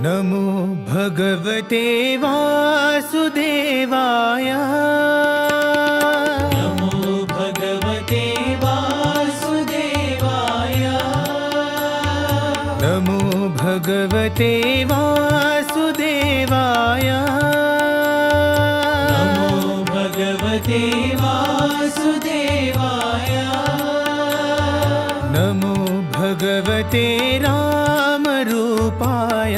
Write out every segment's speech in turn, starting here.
नमो भगवते वासुदेवाय। नमो भगवते वासुदेवाय। नमो भगवते वासुदेवाय। नमो भगवते वासुदेवाय। नमो भगवते रामरूपाय।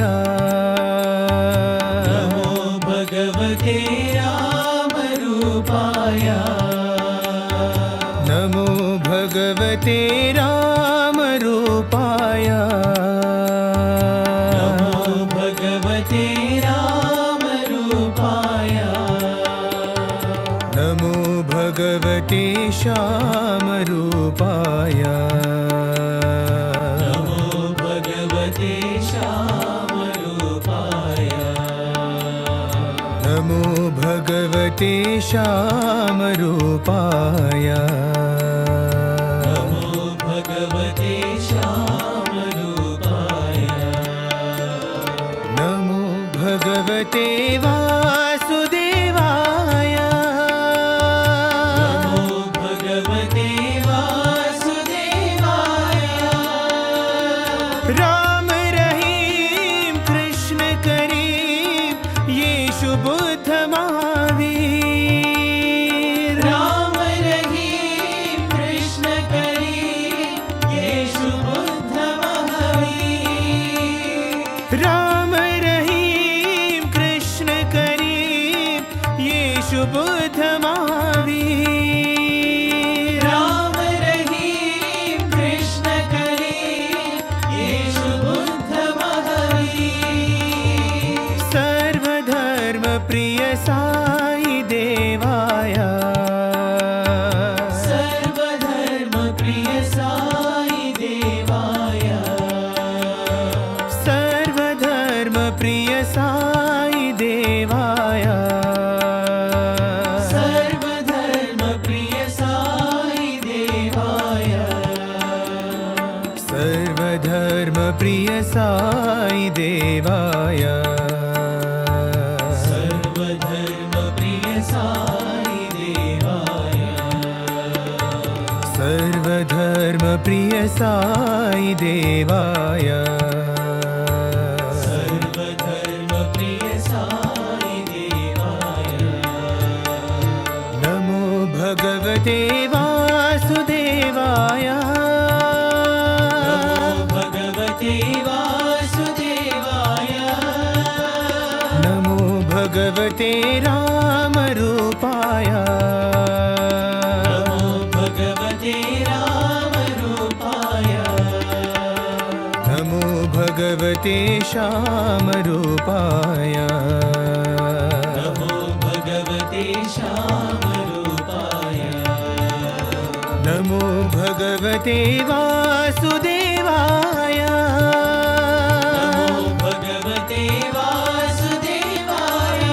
नमो भगवते रामरूपाय। नमो भगवते रामरूपाय। नमो भगवते रामरूपाय। नमो भगवते श्यामरूपाय। नमो भगवते श्यामरूपाय। नमो भगवते श्यामरूपाय। नमो भगवते श्यामरूपाय। नमो भगवते वासुदेवाय। नमो भगवते वासुदेवाय। राम रहीम कृष्ण करीम येशु बुद्ध महावीर। राम रहीम कृष्ण करीम येशु बुद्ध महावीर। राम रहीम कृष्ण करीम येशु बुद्ध महावीर। राम रहीम कृष्ण करीम येशु बुद्ध महावीर। सर्वधर्म प्रिय साई देवाय। सर्वधर्म प्रिय साई देवाय। सर्वधर्म प्रिय साई देवाय। सर्वधर्म प्रिय साई देवाय। सर्वधर्म प्रिय साई देवाय। सर्वधर्म प्रिय साई देवाय। सर्वधर्म प्रिय साई देवाय। सर्वधर्म प्रिय साई देवाय। नमो भगवते वासुदेवाय। नमो भगवते वासुदेवाय। नमो भगवते रामरूपाय। नमो भगवते रामरूपाय। नमो भगवते श्यामरूपाय। नमो भगवते श्यामरूपाय। नमो भगवते वासुदेवाय। नमो भगवते वासुदेवाय।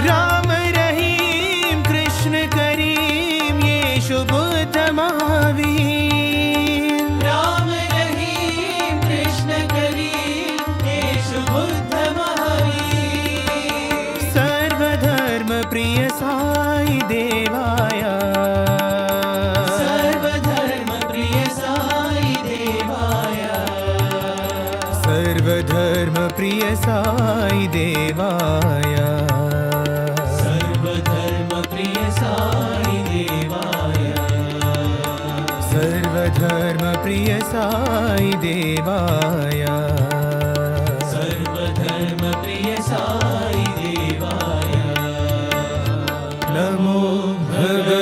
राम रहीम कृष्ण करीम येशु बुद्ध महावीर। राम रहीम कृष्ण करीम येशु बुद्ध महावीर। सर्वधर्म प्रिय साई देवाय। सर्वधर्म प्रिय साई देवाय। सर्वधर्म प्रिय साई देवाय। सर्वधर्म प्रिय साई देवाय। सर्वधर्म प्रिय साई देवाय। सर्वधर्म प्रिय साई देवाय। नमो भगवते